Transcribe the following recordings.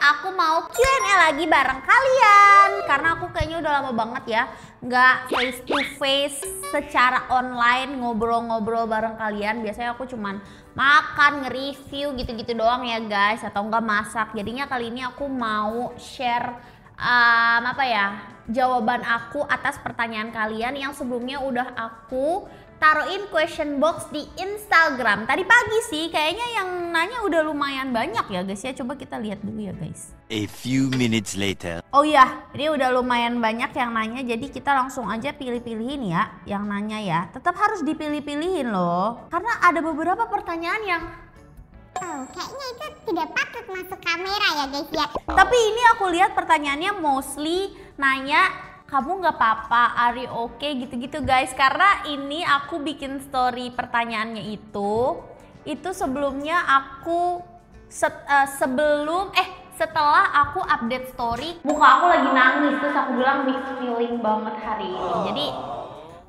aku mau Q&A lagi bareng kalian. Karena aku kayaknya udah lama banget ya nggak face to face secara online ngobrol-ngobrol bareng kalian. Biasanya aku cuman makan, nge-review gitu-gitu doang ya guys, atau enggak masak. Jadinya kali ini aku mau share jawaban aku atas pertanyaan kalian yang sebelumnya udah aku taruhin question box di Instagram tadi pagi sih. Kayaknya yang nanya udah lumayan banyak ya guys ya. Coba kita lihat dulu ya guys. A few minutes later. Oh iya, ini udah lumayan banyak yang nanya, jadi kita langsung aja pilih-pilihin ya yang nanya ya. Tetap harus dipilih-pilihin loh, karena ada beberapa pertanyaan yang kayaknya itu tidak patut masuk kamera ya guys ya. Tapi ini aku lihat pertanyaannya mostly nanya kamu nggak apa-apa, are you okay gitu-gitu guys. Karena ini aku bikin story pertanyaannya itu sebelumnya aku setelah aku update story, muka aku lagi nangis, terus aku bilang mixed feeling banget hari ini. Jadi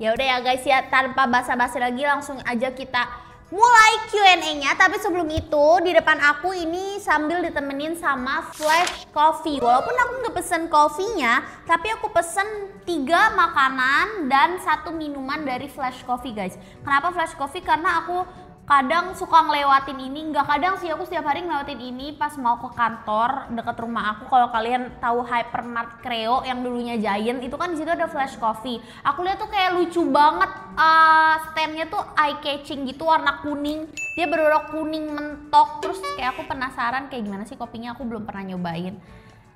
ya udah ya guys ya, tanpa basa-basi lagi langsung aja kita mulai Q&A-nya. Tapi sebelum itu di depan aku ini sambil ditemenin sama flash coffee. Walaupun aku nggak pesen coffee-nya, tapi aku pesen 3 makanan dan 1 minuman dari flash coffee guys. Kenapa flash coffee? Karena aku kadang suka ngelewatin ini, nggak kadang sih, aku setiap hari ngelewatin ini pas mau ke kantor deket rumah aku. Kalau kalian tahu Hypermart Kreo yang dulunya Giant, itu kan di situ ada flash coffee. Aku lihat tuh kayak lucu banget, standnya tuh eye catching gitu, warna kuning. Dia bener-bener kuning mentok, terus kayak aku penasaran kayak gimana sih kopinya, aku belum pernah nyobain.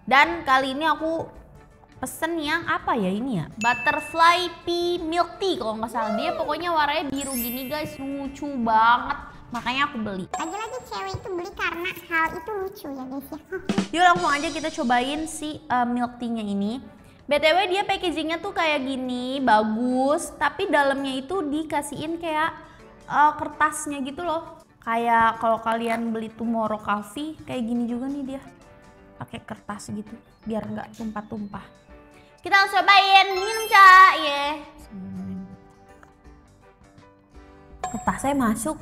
Dan kali ini aku pesen yang apa ya ini ya, butterfly pea milk tea kalau nggak salah. Dia pokoknya warnanya biru gini guys, lucu banget, makanya aku beli. Lagi-lagi cewek itu beli karena hal itu lucu ya guys ya. Yuk langsung aja kita cobain si milk tea-nya ini. BTW dia packagingnya tuh kayak gini, bagus, tapi dalamnya itu dikasihin kayak kertasnya gitu loh. Kayak kalau kalian beli Tomorrow Coffee kayak gini juga nih dia, pakai kertas gitu biar nggak tumpah-tumpah. Kita langsung cobain, minum Cak, ye. Kertasnya masuk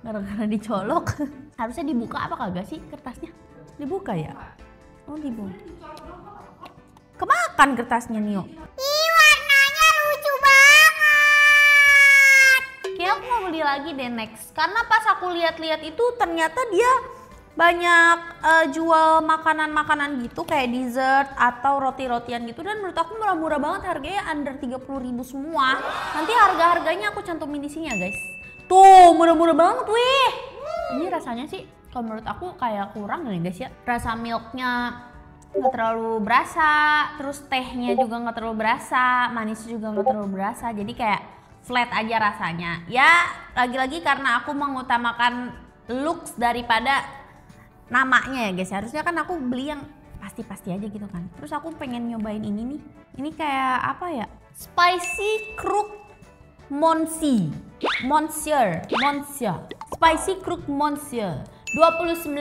gara-gara dicolok. Harusnya dibuka apa kagak sih kertasnya? Dibuka ya? Oh dibuka. Kemakan kertasnya Nio. Ih, warnanya lucu banget. Kayak aku mau beli lagi deh next. Karena pas aku lihat-lihat itu ternyata dia banyak jual makanan-makanan gitu kayak dessert atau roti-rotian gitu, dan menurut aku murah-murah banget, harganya under 30.000 semua. Nanti harga-harganya aku cantumin di sini ya guys. Tuh murah-murah banget wih. Ini rasanya sih kalau menurut aku kayak kurang nih guys ya. Rasa milknya nggak terlalu berasa, terus tehnya juga nggak terlalu berasa, manis juga nggak terlalu berasa. Jadi kayak flat aja rasanya. Ya lagi-lagi karena aku mengutamakan looks daripada namanya ya guys. Harusnya kan aku beli yang pasti-pasti aja gitu kan. Terus aku pengen nyobain ini nih. Ini kayak apa ya? Spicy crook monsieur. Spicy crook monsieur. 29.000.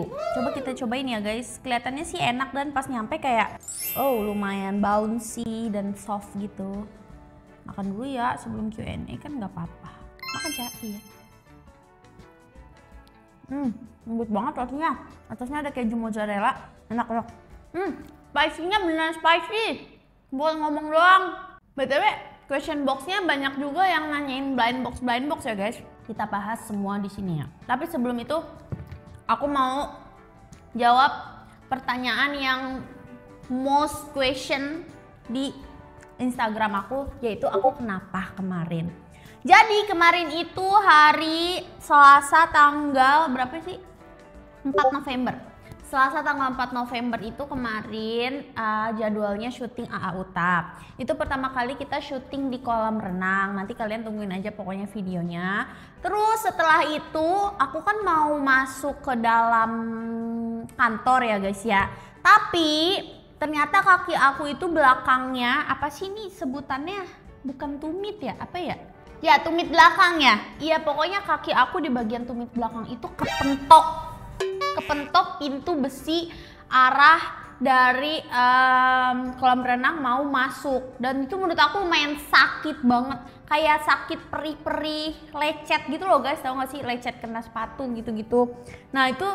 Coba kita cobain ya guys. Kelihatannya sih enak, dan pas nyampe kayak lumayan bouncy dan soft gitu. Makan dulu ya sebelum Q&A kan nggak apa-apa. Makan Cak, iya. Lembut banget rasanya. Atasnya ada keju mozzarella, enak banget. Spicy-nya beneran spicy, bukan ngomong doang. BTW question box-nya banyak juga yang nanyain blind box ya guys. Kita bahas semua di sini ya. Tapi sebelum itu aku mau jawab pertanyaan yang most question di Instagram aku, yaitu aku kenapa kemarin. Jadi kemarin itu hari Selasa tanggal berapa sih? 4 November. Selasa tanggal 4 November itu kemarin jadwalnya syuting AA Utap. Itu pertama kali kita syuting di kolam renang. Nanti kalian tungguin aja pokoknya videonya. Terus setelah itu aku kan mau masuk ke dalam kantor ya guys ya. Tapi ternyata kaki aku itu belakangnya, apa sih ini sebutannya? Bukan tumit ya, apa ya? Ya tumit belakang ya. Iya pokoknya kaki aku di bagian tumit belakang itu kepentok pintu besi arah dari kolam renang mau masuk. Dan itu menurut aku lumayan sakit banget. Kayak sakit perih-perih, lecet gitu loh guys. Tahu gak sih lecet kena sepatu gitu-gitu. Nah itu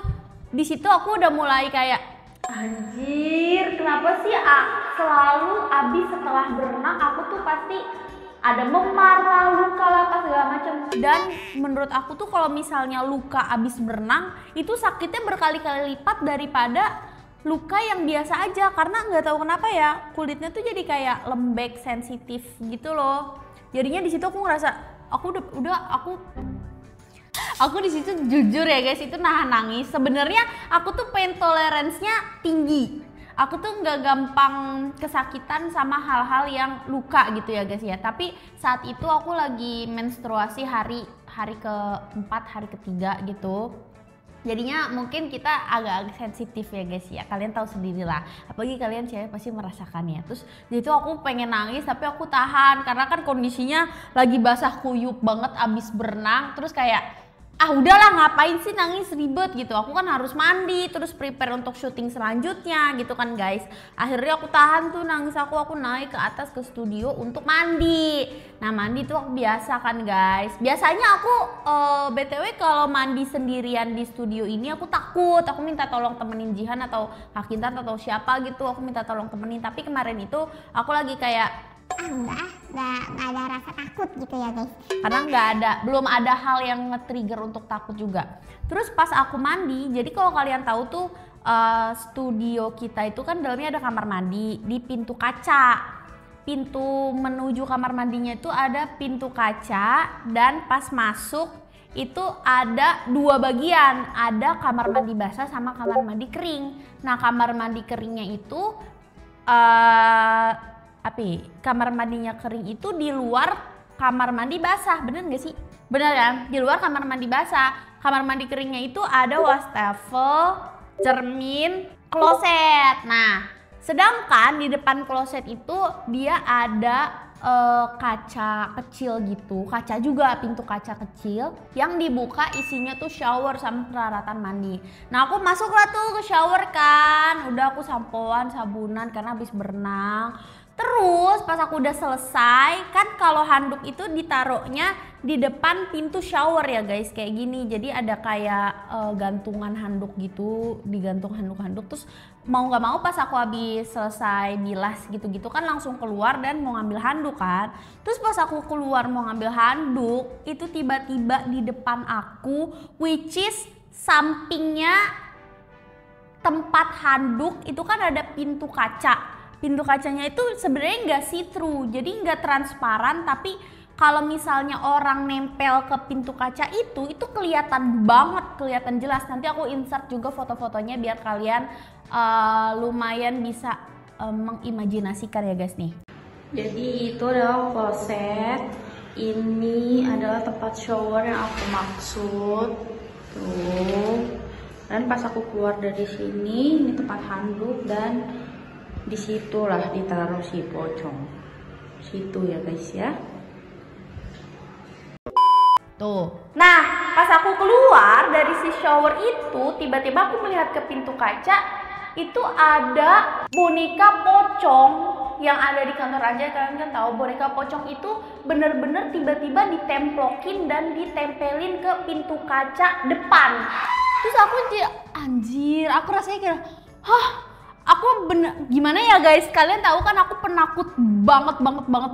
di situ aku udah mulai kayak anjir, kenapa sih selalu abis setelah berenang aku tuh pasti ada memar lah, luka lah, apa segala macam. Dan menurut aku tuh kalau misalnya luka abis berenang itu sakitnya berkali-kali lipat daripada luka yang biasa aja, karena nggak tahu kenapa ya kulitnya tuh jadi kayak lembek, sensitif gitu loh. Jadinya di situ aku ngerasa aku di situ jujur ya guys, itu nahan nangis. Sebenarnya aku tuh pain tolerance-nya tinggi. Aku tuh nggak gampang kesakitan sama hal-hal yang luka gitu ya guys ya. Tapi saat itu aku lagi menstruasi hari keempat, hari ketiga gitu. Jadinya mungkin kita agak sensitif ya guys ya, kalian tahu sendiri lah, apalagi kalian cewek pasti merasakannya. Terus jadi itu aku pengen nangis tapi aku tahan karena kan kondisinya lagi basah kuyup banget abis berenang. Terus kayak udahlah ngapain sih nangis, ribet gitu, aku kan harus mandi terus prepare untuk syuting selanjutnya gitu kan guys. Akhirnya aku tahan tuh nangis aku naik ke atas ke studio untuk mandi. Nah mandi tuh aku biasa kan guys, biasanya aku BTW kalau mandi sendirian di studio ini aku takut, aku minta tolong temenin Jihan atau Kak Kintan atau siapa gitu, aku minta tolong temenin. Tapi kemarin itu aku lagi kayak nggak ada rasa takut gitu ya guys, karena belum ada hal yang nge-trigger untuk takut juga. Terus pas aku mandi, jadi kalau kalian tahu tuh studio kita itu kan dalamnya ada kamar mandi di pintu kaca. Pintu menuju kamar mandinya itu ada pintu kaca, dan pas masuk itu ada dua bagian, ada kamar mandi basah sama kamar mandi kering. Nah kamar mandi keringnya itu kamar mandinya kering itu di luar kamar mandi basah, bener gak sih? Bener kan? Di luar kamar mandi basah. Kamar mandi keringnya itu ada wastafel, cermin, kloset. Nah, sedangkan di depan kloset itu dia ada kaca kecil gitu, kaca juga, pintu kaca kecil yang dibuka isinya tuh shower sama peralatan mandi. Nah aku masuklah tuh ke shower kan, udah aku sampoan, sabunan karena habis berenang. Terus pas aku udah selesai, kan kalau handuk itu ditaruhnya di depan pintu shower ya guys, kayak gini. Jadi ada kayak gantungan handuk gitu, digantung handuk-handuk. Terus mau nggak mau pas aku habis selesai bilas gitu-gitu kan langsung keluar dan mau ngambil handuk kan. Terus pas aku keluar mau ngambil handuk, itu tiba-tiba di depan aku, which is sampingnya tempat handuk itu kan ada pintu kaca. Pintu kacanya itu sebenarnya nggak see-through, jadi nggak transparan, tapi kalau misalnya orang nempel ke pintu kaca itu kelihatan banget, kelihatan jelas. Nanti aku insert juga foto-fotonya biar kalian lumayan bisa mengimajinasikan ya guys nih. Jadi itu adalah kloset, ini adalah tempat shower yang aku maksud tuh. Dan pas aku keluar dari sini, ini tempat handuk dan disitulah ditaruh si pocong, situ ya guys ya. Tuh. Nah pas aku keluar dari si shower itu, tiba-tiba aku melihat ke pintu kaca, itu ada boneka pocong yang ada di kantor aja. Kalian kan tahu boneka pocong itu bener-bener tiba-tiba ditemplokin dan ditempelin ke pintu kaca depan. Terus aku anjir, aku rasanya kayak aku gimana ya guys, kalian tahu kan aku penakut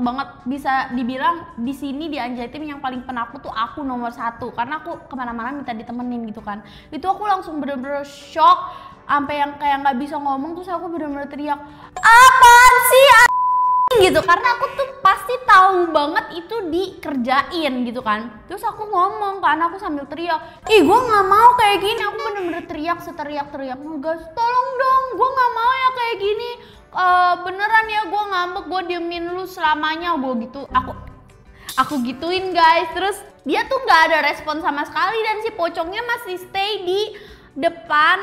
banget, bisa dibilang di sini di Anjay Team yang paling penakut tuh aku nomor 1, karena aku kemana-mana minta ditemenin gitu kan. Itu aku langsung bener-bener shock sampai yang kayak nggak bisa ngomong. Terus aku bener-bener teriak, apaan sih gitu, karena aku tuh pasti tahu banget itu dikerjain gitu kan. Terus aku ngomong kan, aku sambil teriak, ih gue nggak mau kayak gini. Aku bener-bener teriak seteriak-teriak, guys tolong dong, gue nggak mau ya kayak gini, beneran ya gue ngambek, gue diemin lu selamanya, gue gitu. Aku gituin guys. Terus dia tuh nggak ada respon sama sekali dan si pocongnya masih stay di depan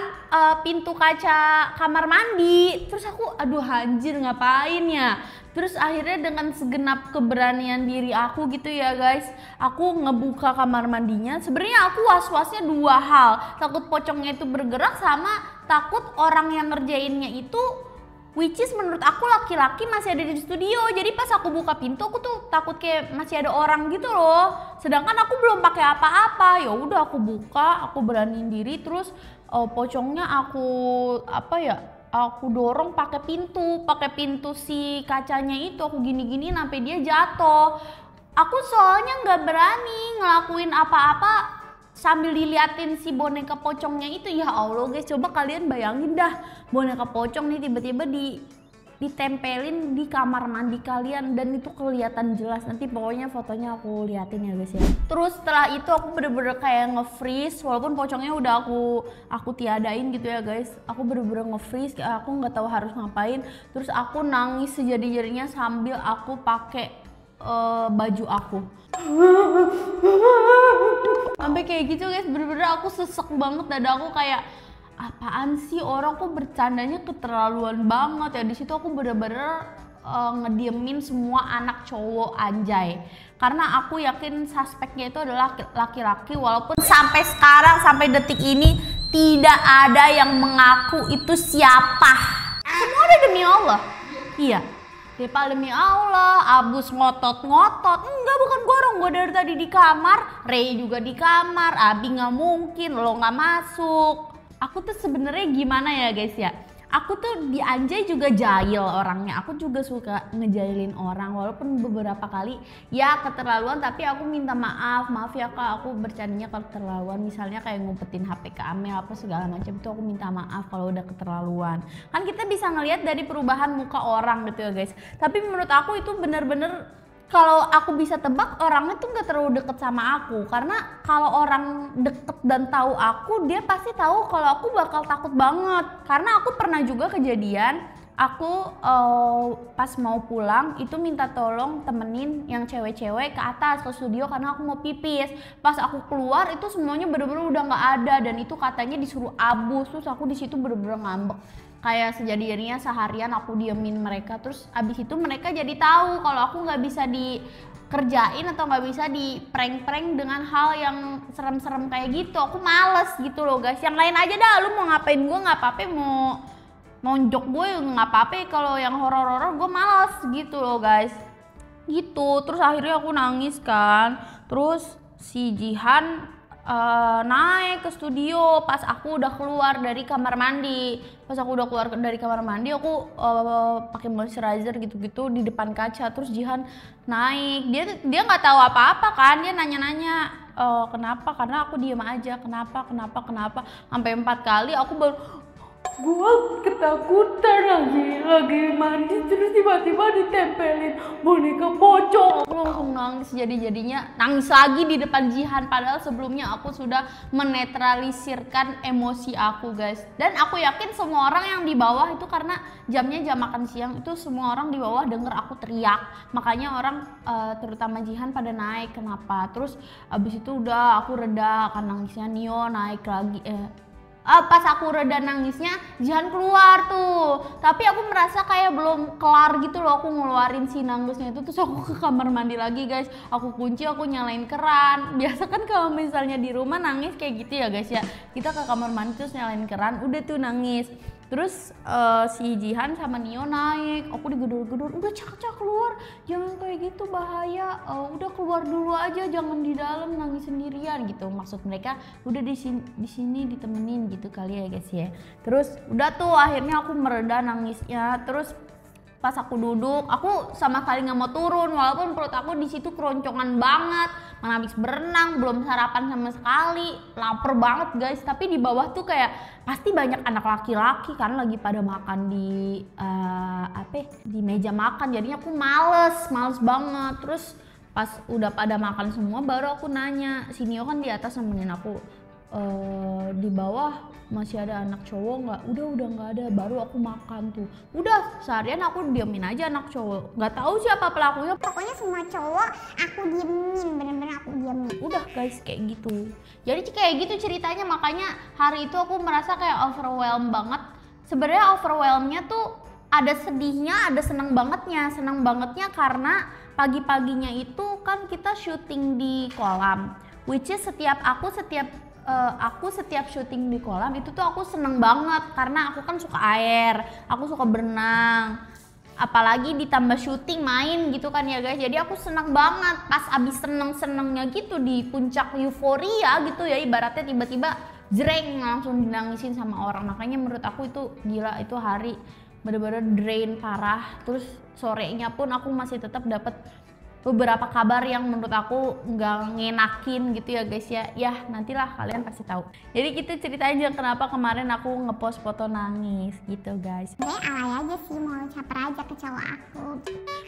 pintu kaca kamar mandi. Terus aku aduh anjir ngapain ya. Terus akhirnya dengan segenap keberanian diri aku gitu ya guys, aku ngebuka kamar mandinya. Sebenarnya aku was-wasnya dua hal, takut pocongnya itu bergerak sama takut orang yang ngerjainnya itu, which is menurut aku laki-laki masih ada di studio. Jadi pas aku buka pintu aku tuh takut kayak masih ada orang gitu loh. Sedangkan aku belum pakai apa-apa. Ya udah aku buka, aku beraniin diri, terus pocongnya aku dorong pakai pintu si kacanya itu, aku gini-gini sampai dia jatuh. Aku soalnya nggak berani ngelakuin apa-apa sambil diliatin si boneka pocongnya itu. Ya Allah guys, coba kalian bayangin dah, boneka pocong nih tiba-tiba ditempelin di kamar mandi kalian dan itu kelihatan jelas. Nanti pokoknya fotonya aku liatin ya guys ya. Terus setelah itu aku bener-bener kayak nge-freeze, walaupun pocongnya udah aku tiadain gitu ya guys. Aku bener-bener nge-freeze, aku nggak tahu harus ngapain. Terus aku nangis sejadi-jadinya sambil aku pakai baju aku. Sampai kayak gitu guys, bener-bener aku sesek banget, dada aku kayak apaan sih, orang kok bercandanya keterlaluan banget ya. Di situ aku bener-bener ngediemin semua anak cowok anjay, karena aku yakin suspeknya itu adalah laki-laki, walaupun sampai sekarang, sampai detik ini tidak ada yang mengaku itu siapa. Semua udah demi Allah. Iya, Depa demi Allah, Abus ngotot-ngotot. Enggak, bukan gorong, gue dari tadi di kamar, Ray juga di kamar, Abi nggak mungkin, lo nggak masuk. Aku tuh sebenarnya gimana ya guys ya, aku tuh di Anjay juga jahil orangnya, aku juga suka ngejailin orang, walaupun beberapa kali ya keterlaluan, tapi aku minta maaf ya kak, aku bercandanya keterlaluan, misalnya kayak ngumpetin HP ke Amel apa segala macam, itu aku minta maaf kalau udah keterlaluan. Kan kita bisa ngelihat dari perubahan muka orang gitu ya guys, tapi menurut aku itu bener-bener, kalau aku bisa tebak orangnya tuh nggak terlalu deket sama aku, karena kalau orang deket dan tahu aku, dia pasti tahu kalau aku bakal takut banget. Karena aku pernah juga kejadian, aku pas mau pulang itu minta tolong temenin yang cewek-cewek ke atas ke studio karena aku mau pipis. Pas aku keluar itu semuanya bener-bener udah nggak ada, dan itu katanya disuruh Abus. Terus aku di situ bener-bener ngambek. Kayak sejadinya seharian aku diemin mereka, terus abis itu mereka jadi tahu kalau aku nggak bisa dikerjain atau nggak bisa di prank-prank dengan hal yang serem-serem kayak gitu. Aku males gitu loh guys. Yang lain aja dah, lu mau ngapain gue nggak apa-apa, mau nonjok gue nggak apa-apa. Kalau yang horor-horor gue males gitu loh guys. Gitu. Terus akhirnya aku nangis kan. Terus si Jihan naik ke studio pas aku udah keluar dari kamar mandi. Pas aku udah keluar dari kamar mandi, aku pakai moisturizer gitu-gitu di depan kaca. Terus Jihan naik, dia nggak tahu apa-apa kan, dia nanya-nanya kenapa, karena aku diem aja, kenapa sampai 4 kali. Aku baru gua ketakutan lagi mandi, terus tiba-tiba ditempelin boneka pocong. Aku langsung nangis, jadinya nangis lagi di depan Jihan, padahal sebelumnya aku sudah menetralisirkan emosi aku guys. Dan aku yakin semua orang yang di bawah itu, karena jamnya jam makan siang, itu semua orang di bawah denger aku teriak, makanya orang terutama Jihan pada naik. Kenapa? Terus abis itu udah aku reda kan nangisnya, Nio naik lagi. Pas aku reda nangisnya, Jihan keluar tuh. Tapi aku merasa kayak belum kelar gitu loh aku ngeluarin si nangisnya itu. Terus aku ke kamar mandi lagi guys. Aku kunci, aku nyalain keran. Biasa kan kalau misalnya di rumah nangis kayak gitu ya guys ya. Kita ke kamar mandi terus nyalain keran, udah tuh nangis. Terus si Jihan sama Nio naik, aku digedor-gedor, udah cak keluar, jangan kayak gitu bahaya, udah keluar dulu aja, jangan di dalam nangis sendirian gitu. Maksud mereka udah di sini ditemenin gitu kali ya guys ya. Terus udah tuh akhirnya aku mereda nangisnya. Terus pas aku duduk, aku sama sekali nggak mau turun, walaupun perut aku di situ keroncongan banget, mana habis berenang, belum sarapan sama sekali, lapar banget guys. Tapi di bawah tuh kayak pasti banyak anak laki-laki kan lagi pada makan di di meja makan, jadinya aku males banget. Terus pas udah pada makan semua, baru aku nanya, si Nio kan di atas nemenin aku, di bawah masih ada anak cowok nggak? Udah nggak ada. Baru aku makan tuh. Udah seharian aku diemin aja anak cowok. Nggak tahu siapa pelakunya. Pokoknya semua cowok aku diemin, bener-bener aku diemin. Udah guys kayak gitu. Jadi kayak gitu ceritanya, makanya hari itu aku merasa kayak overwhelmed banget. Sebenarnya overwhelmnya tuh ada sedihnya, ada seneng bangetnya. Seneng bangetnya karena pagi-paginya itu kan kita syuting di kolam. Which is setiap syuting di kolam itu tuh aku seneng banget, karena aku kan suka air, aku suka berenang, apalagi ditambah syuting main gitu kan ya guys. Jadi aku seneng banget pas abis senengnya gitu di puncak euforia gitu ya, ibaratnya tiba-tiba jreng langsung dinangisin sama orang. Makanya menurut aku itu gila, itu hari bener-bener drain parah. Terus sorenya pun aku masih tetap dapat beberapa kabar yang menurut aku nggak ngenakin gitu ya guys ya. Ya nantilah kalian pasti tahu. Jadi kita ceritain aja kenapa kemarin aku ngepost foto nangis gitu guys. Alay aja sih, mau caper aja ke cowok aku.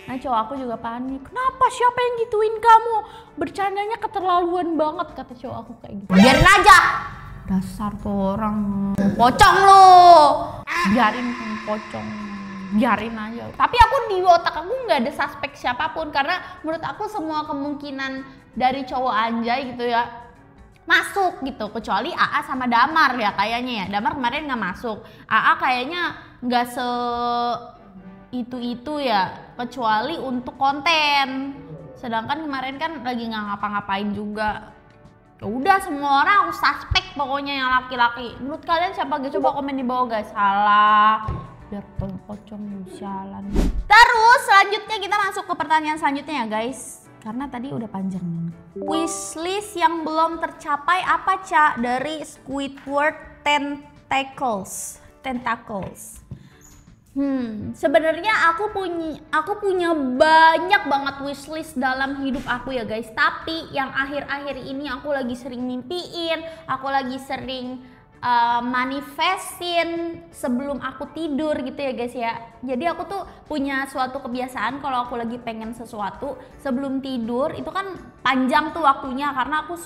Nah cowok aku juga panik. Kenapa, siapa yang gituin kamu? Bercandanya keterlaluan banget, kata cowok aku kayak gitu. Biarin aja. Dasar tuh orang pocong lo. Biarin pocong. Biarin aja. Tapi aku di otak aku nggak ada suspek siapapun karena menurut aku semua kemungkinan dari cowok anjay gitu ya masuk gitu, kecuali AA sama Damar ya kayaknya ya. Damar kemarin nggak masuk, AA kayaknya nggak se itu ya, kecuali untuk konten. Sedangkan kemarin kan lagi nggak ngapa-ngapain juga. Ya udah, semua orang aku suspek pokoknya yang laki-laki. Menurut kalian siapa guys? Coba komen di bawah guys. Salah. Biar pocong jalan. Terus selanjutnya kita masuk ke pertanyaan selanjutnya ya guys. Karena tadi udah panjang banget. Wishlist yang belum tercapai apa Ca dari Squidward Tentacles? Sebenarnya aku punya banyak banget wishlist dalam hidup aku ya guys. Tapi yang akhir-akhir ini aku lagi sering mimpiin, aku lagi sering manifestin sebelum aku tidur gitu ya guys ya. Jadi aku tuh punya suatu kebiasaan kalau aku lagi pengen sesuatu sebelum tidur itu kan panjang tuh waktunya karena aku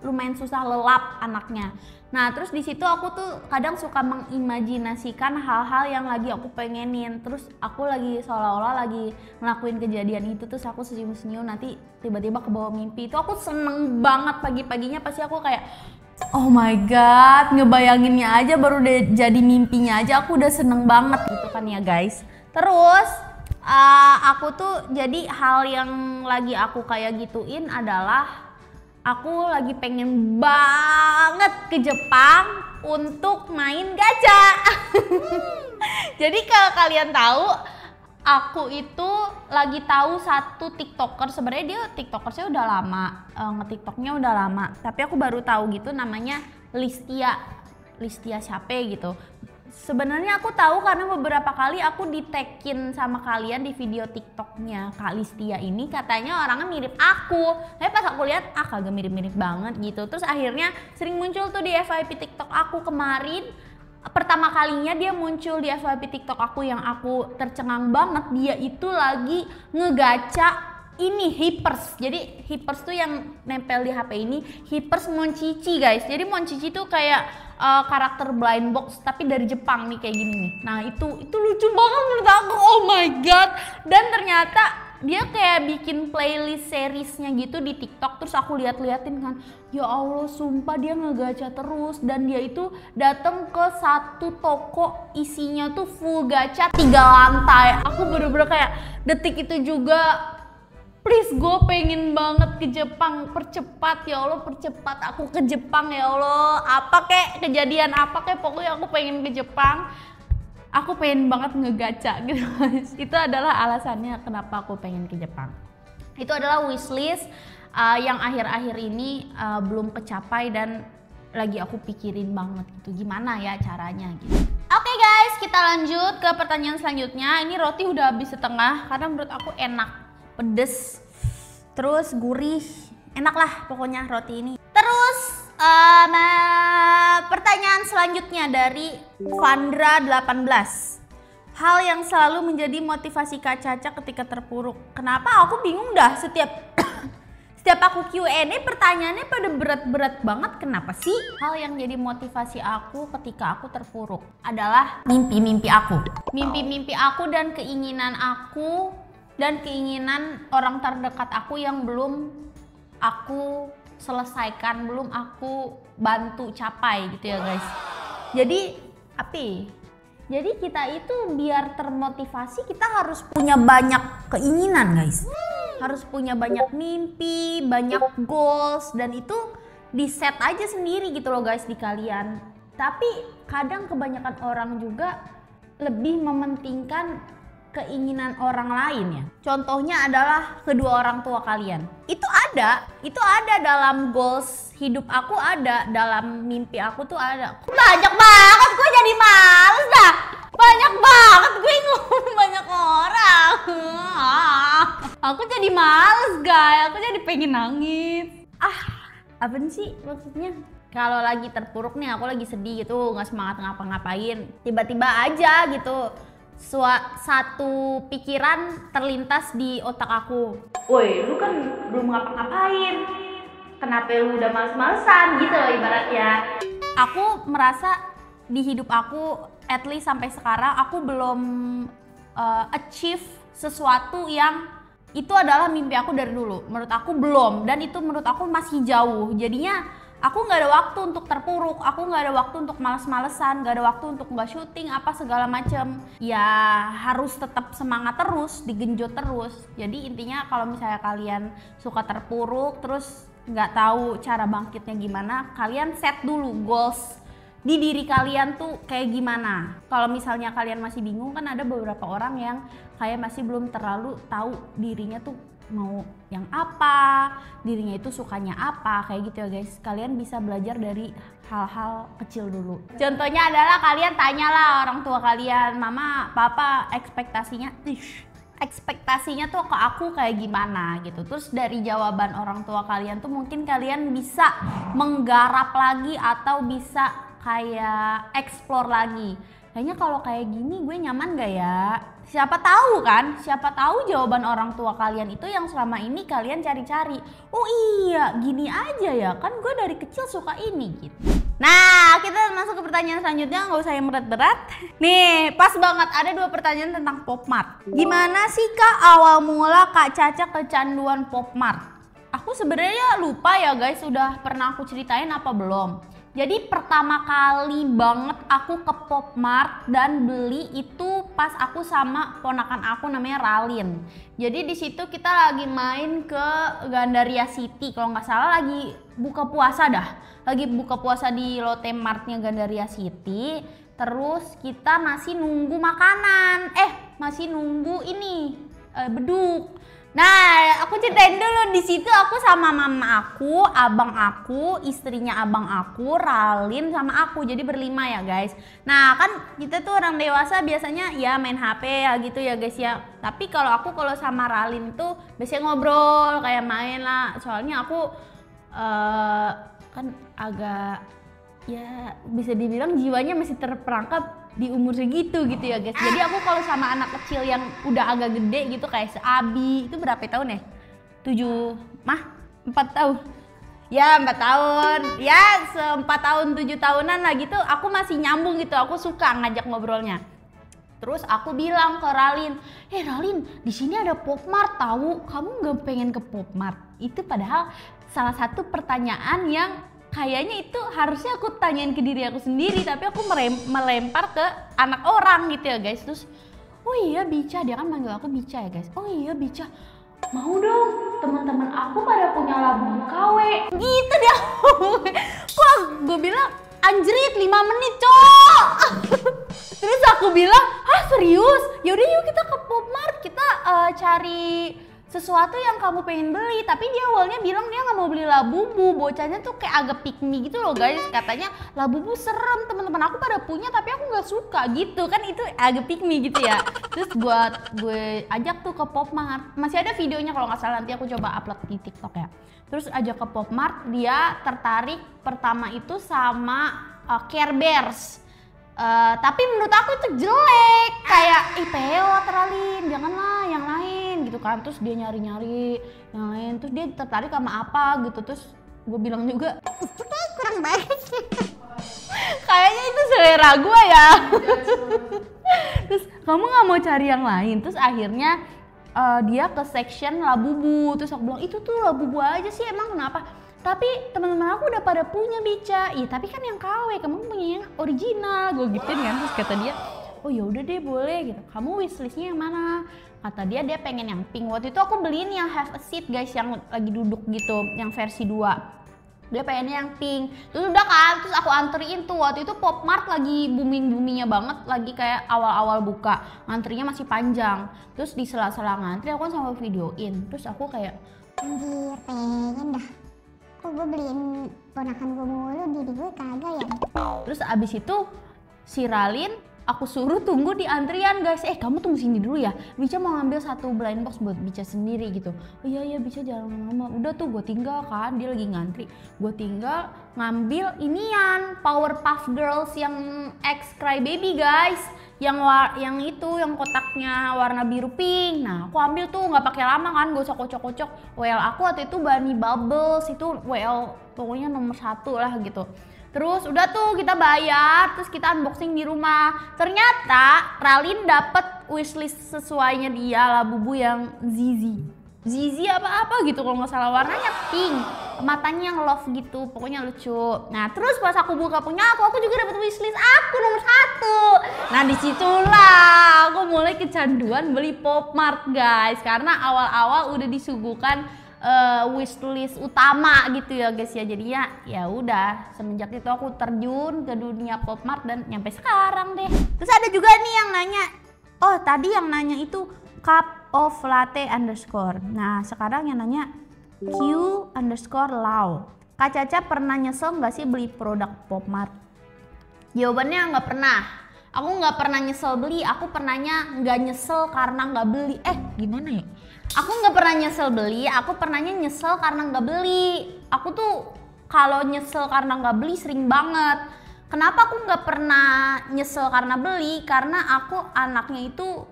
lumayan susah lelap anaknya. Nah terus di situ aku tuh kadang suka mengimajinasikan hal-hal yang lagi aku pengenin. Terus aku lagi seolah-olah lagi ngelakuin kejadian itu, terus aku senyum-senyum, nanti tiba-tiba ke bawah mimpi. Itu aku seneng banget, pagi-paginya pasti aku kayak oh my god, ngebayanginnya aja baru jadi mimpinya aja aku udah seneng banget gitu kan ya guys. Terus aku tuh jadi hal yang lagi aku kayak gituin adalah aku lagi pengen banget ke Jepang untuk main gacha. Jadi kalau kalian tahu, aku itu lagi tahu satu TikToker. Sebenarnya dia TikTokersnya udah lama, nge-TikToknya udah lama. Tapi aku baru tahu gitu namanya Listia siapa gitu. Sebenarnya aku tahu karena beberapa kali aku di-tag-in sama kalian di video TikToknya Kak Listia ini, katanya orangnya mirip aku. Tapi pas aku lihat kagak mirip-mirip banget gitu. Terus akhirnya sering muncul tuh di FYP TikTok aku kemarin. Pertama kalinya dia muncul di FYP TikTok aku yang aku tercengang banget. Dia itu lagi ngegacha ini Hypers. Jadi Hypers tuh yang nempel di HP ini Hypers Monchichi guys. Jadi Monchichi tuh kayak karakter blind box tapi dari Jepang nih kayak gini nih. Nah itu lucu banget menurut aku. Oh my god. Dan ternyata dia kayak bikin playlist seriesnya gitu di TikTok. Terus aku liatin kan, ya Allah sumpah dia ngegacha terus. Dan dia itu datang ke satu toko isinya tuh full gacha 3 lantai. Aku bener-bener kayak detik itu juga, please gue pengen banget ke Jepang, percepat ya Allah, percepat aku ke Jepang ya Allah. Apa kek kejadian apa kek, pokoknya aku pengen ke Jepang. Aku pengen banget ngegacha gitu guys. Itu adalah alasannya kenapa aku pengen ke Jepang. Itu adalah wishlist yang akhir-akhir ini belum kecapai dan lagi aku pikirin banget gitu. Gimana ya caranya gitu. Oke guys, kita lanjut ke pertanyaan selanjutnya. Ini roti udah habis setengah karena menurut aku enak, pedes, terus gurih, enak lah pokoknya roti ini. Terus pertanyaan selanjutnya dari Vandra 18. Hal yang selalu menjadi motivasi Kak Caca ketika terpuruk. Kenapa? Aku bingung dah setiap aku Q&A pertanyaannya pada berat-berat banget. Kenapa sih? Hal yang jadi motivasi aku ketika aku terpuruk adalah mimpi-mimpi aku. Mimpi-mimpi aku dan keinginan aku dan keinginan orang terdekat aku yang belum aku selesaikan, belum aku bantu capai gitu ya guys. Jadi jadi kita itu biar termotivasi kita harus punya banyak keinginan guys. Harus punya banyak mimpi, banyak goals, dan itu di set aja sendiri gitu loh guys di kalian. Tapi kadang kebanyakan orang juga lebih mementingkan keinginan orang lain ya. Contohnya adalah kedua orang tua kalian. Itu Itu ada dalam goals hidup aku, ada dalam mimpi aku tuh ada. Banyak banget, gue jadi males dah. Banyak banget gue ngomong banyak orang. Aku jadi males guys, aku jadi pengen nangis. Apa sih maksudnya? Kalau lagi terpuruk nih, aku lagi sedih gitu, nggak semangat ngapa-ngapain, tiba-tiba aja gitu satu pikiran terlintas di otak aku. Woi, lu kan belum ngapa-ngapain, kenapa lu udah males-malesan gitu loh ibaratnya. Aku merasa di hidup aku, at least sampai sekarang, aku belum achieve sesuatu yang itu adalah mimpi aku dari dulu. Menurut aku belum, dan itu menurut aku masih jauh. Jadinya aku nggak ada waktu untuk terpuruk, aku nggak ada waktu untuk males-malesan, nggak ada waktu untuk nggak syuting apa segala macem. Ya harus tetap semangat terus, digenjot terus. Jadi intinya kalau misalnya kalian suka terpuruk terus nggak tahu cara bangkitnya gimana, kalian set dulu goals di diri kalian tuh kayak gimana. Kalau misalnya kalian masih bingung, kan ada beberapa orang yang kayak masih belum terlalu tahu dirinya tuh mau yang apa, dirinya itu sukanya apa, kayak gitu ya guys. Kalian bisa belajar dari hal-hal kecil dulu. Contohnya adalah kalian tanyalah orang tua kalian, mama, papa, ekspektasinya tuh ke aku kayak gimana gitu. Terus dari jawaban orang tua kalian tuh mungkin kalian bisa menggarap lagi atau bisa kayak explore lagi. Kayaknya kalau kayak gini gue nyaman gak ya? Siapa tahu kan? Siapa tahu jawaban orang tua kalian itu yang selama ini kalian cari-cari. Oh iya, gini aja ya, kan gue dari kecil suka ini gitu. Nah, kita masuk ke pertanyaan selanjutnya, nggak usah yang berat-berat. Nih, pas banget ada 2 pertanyaan tentang Popmart. Gimana sih Kak awal mula Kak Caca kecanduan Popmart? Aku sebenarnya lupa ya guys, udah pernah aku ceritain apa belum? Jadi pertama kali banget aku ke Popmart dan beli itu pas aku sama ponakan aku namanya Ralin. Jadi di situ kita lagi main ke Gandaria City, kalau nggak salah lagi buka puasa dah. Lagi buka puasa di Lotte Mart-nya Gandaria City. Terus kita masih nunggu makanan. Masih nunggu ini beduk. Nah, aku ceritain dulu, di situ aku sama mama aku, abang aku, istrinya abang aku, Ralin sama aku, jadi berlima ya guys. Nah kan kita tuh orang dewasa biasanya ya main HP ya gitu ya guys ya. Tapi kalau sama Ralin tuh biasanya ngobrol kayak main lah. Soalnya aku kan agak ya bisa dibilang jiwanya masih terperangkap di umur segitu gitu ya guys. Jadi aku kalau sama anak kecil yang udah agak gede gitu kayak Abi, itu berapa tahun ya? 4 tahun. Ya 4 tahun. Ya 4 tahun 7 tahunan lah gitu, aku masih nyambung gitu, aku suka ngajak ngobrolnya. Terus aku bilang ke Ralin, Ralin, di sini ada Popmart tahu, kamu nggak pengen ke Popmart? Itu padahal salah satu pertanyaan yang kayaknya itu harusnya aku tanyain ke diri aku sendiri, tapi aku melempar ke anak orang gitu ya guys. Terus, oh iya Bica, dia kan manggil aku Bica ya guys. Oh iya Bica, mau dong, teman-teman aku pada punya labu KW. Gitu dia. Kok gue bilang, anjrit 5 menit cok. Terus aku bilang, serius? Yaudah yuk kita ke Popmart, kita cari sesuatu yang kamu pengen beli. Tapi dia awalnya bilang dia nggak mau beli Labubu, bocahnya tuh kayak agak pick me gitu loh guys. Katanya Labubu serem, teman-teman aku pada punya tapi aku nggak suka gitu kan, itu agak pick me gitu ya. Terus gue ajak tuh ke Popmart, masih ada videonya kalau nggak salah, nanti aku coba upload di TikTok ya. Terus ajak ke Popmart, dia tertarik pertama itu sama Care Bears. Tapi menurut aku itu jelek, kayak peot Ralin, janganlah yang lain gitu kan. Terus dia nyari-nyari yang lain, terus dia tertarik sama apa gitu. Terus gue bilang juga, itu kayak kurang bagus. kayaknya itu selera gue ya. Terus kamu nggak mau cari yang lain? Terus akhirnya dia ke section Labubu. Terus aku bilang, itu tuh Labubu aja sih, emang kenapa? Tapi teman-teman aku udah pada punya Bica. Iya tapi kan yang KW, kamu punya yang original. Gue gituin kan. Terus kata dia, oh ya udah deh boleh gitu. Kamu wishlistnya yang mana? Kata dia pengen yang pink. Waktu itu aku beliin yang have a seat guys, yang lagi duduk gitu, yang versi 2. Dia pengennya yang pink. Terus udah kan, terus aku anterin tuh. Waktu itu Popmart lagi booming-boomingnya banget, lagi kayak awal-awal buka. Ngantrinya masih panjang. Terus di sela-sela ngantri aku kan sama videoin. Terus aku kayak, Anjir, pengen dah. Kok gue beliin ponakan gue mulu, diri gue kagak ya? Terus abis itu si Ralin aku suruh tunggu di antrian guys. Kamu tunggu sini dulu ya, Bica mau ngambil satu blind box buat Bica sendiri gitu. Oh iya Bica jangan lama-lama. Udah tuh gue tinggal kan, dia lagi ngantri. Gue tinggal ngambil inian Powerpuff Girls yang X Crybaby guys. Yang itu yang kotaknya warna biru pink. Nah aku ambil tuh nggak pakai lama kan, gak usah kocok-kocok. WL aku waktu itu Bunny Bubbles, itu WL pokoknya nomor 1 lah gitu. Terus udah tuh kita bayar, terus kita unboxing di rumah. Ternyata Ralin dapet wishlist sesuainya dia lah, bubu yang Zizi apa-apa gitu kalau nggak salah, warnanya pink, matanya yang love gitu, pokoknya lucu. Nah terus pas aku buka punya aku juga dapet wishlist aku nomor 1. Nah disitulah aku mulai kecanduan beli Pop Mart guys, karena awal-awal udah disuguhkan wishlist utama gitu ya guys ya. Jadinya ya udah semenjak itu aku terjun ke dunia Pop Mart dan nyampe sekarang deh. Terus ada juga nih yang nanya, oh tadi yang nanya itu cup of latte underscore. Nah sekarang yang nanya Q underscore lau. Kak Caca pernah nyesel nggak sih beli produk Pop Mart? Jawabannya nggak pernah. Aku nggak pernah nyesel beli. Aku pernahnya nggak nyesel karena nggak beli. Gimana ya? Aku nggak pernah nyesel beli, aku pernahnya nyesel karena nggak beli. Aku tuh kalau nyesel karena nggak beli sering banget. Kenapa aku nggak pernah nyesel karena beli? Karena aku anaknya itu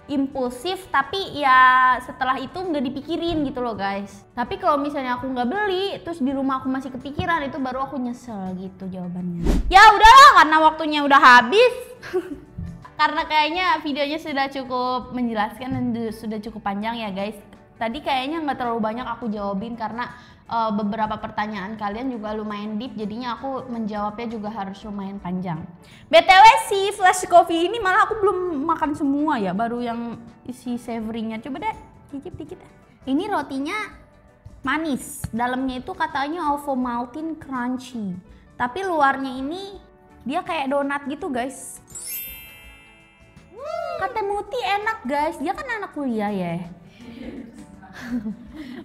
impulsif, tapi ya setelah itu nggak dipikirin gitu loh guys. Tapi kalau misalnya aku nggak beli, terus di rumah aku masih kepikiran, itu baru aku nyesel gitu jawabannya. Ya udahlah, karena waktunya udah habis. Karena kayaknya videonya sudah cukup menjelaskan dan sudah cukup panjang ya guys. Tadi kayaknya nggak terlalu banyak aku jawabin karena beberapa pertanyaan kalian juga lumayan deep, jadinya aku menjawabnya juga harus lumayan panjang. BTW si flash coffee ini malah aku belum makan semua ya, baru yang isi savory-nya. Coba deh cicip dikit. Ini rotinya manis, dalamnya itu katanya ovomaltine crunchy, tapi luarnya ini dia kayak donat gitu guys. Kata Muti enak guys, dia kan anak kuliah ya.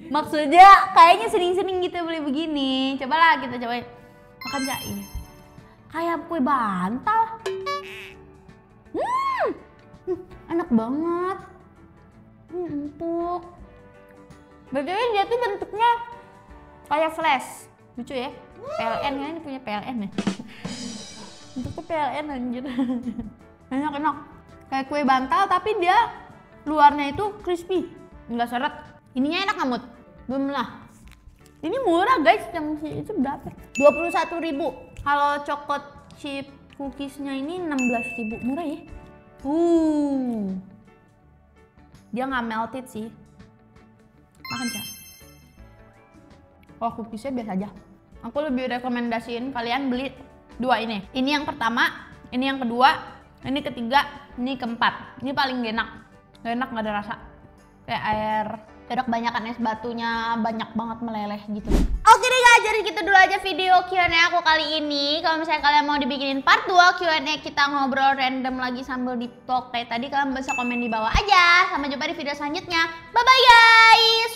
Maksudnya kayaknya sering-sering gitu beli begini. Cobalah kita cobain. Makan Cak ini. Kayak kue bantal. Enak banget. Empuk. Btw dia tuh bentuknya kayak flash. Lucu ya. PLN kan, ini punya PLN ya. Bentuknya PLN anjir. Enak. Kayak kue bantal tapi dia luarnya itu crispy, nggak seret. Ininya enak nggak Mut? Belum lah. Ini murah guys, yang itu berapa? 21.000. Kalau coklat chip cookiesnya ini 16.000, murah ya. Dia nggak melted sih. Makan Cak. Oh cookiesnya biasa aja. Aku lebih rekomendasiin kalian beli 2 ini. Ini yang pertama, ini yang kedua. Ini ketiga, ini keempat. Ini paling enak. Gak enak, gak ada rasa. Kayak air. Udah kebanyakan es batunya, banyak banget meleleh gitu. Oke deh guys, jadi gitu dulu aja video Q&A aku kali ini. Kalau misalnya kalian mau dibikinin part 2 Q&A kita ngobrol random lagi sambil deep talk kayak tadi, kalian bisa komen di bawah aja. Sampai jumpa di video selanjutnya. Bye bye guys.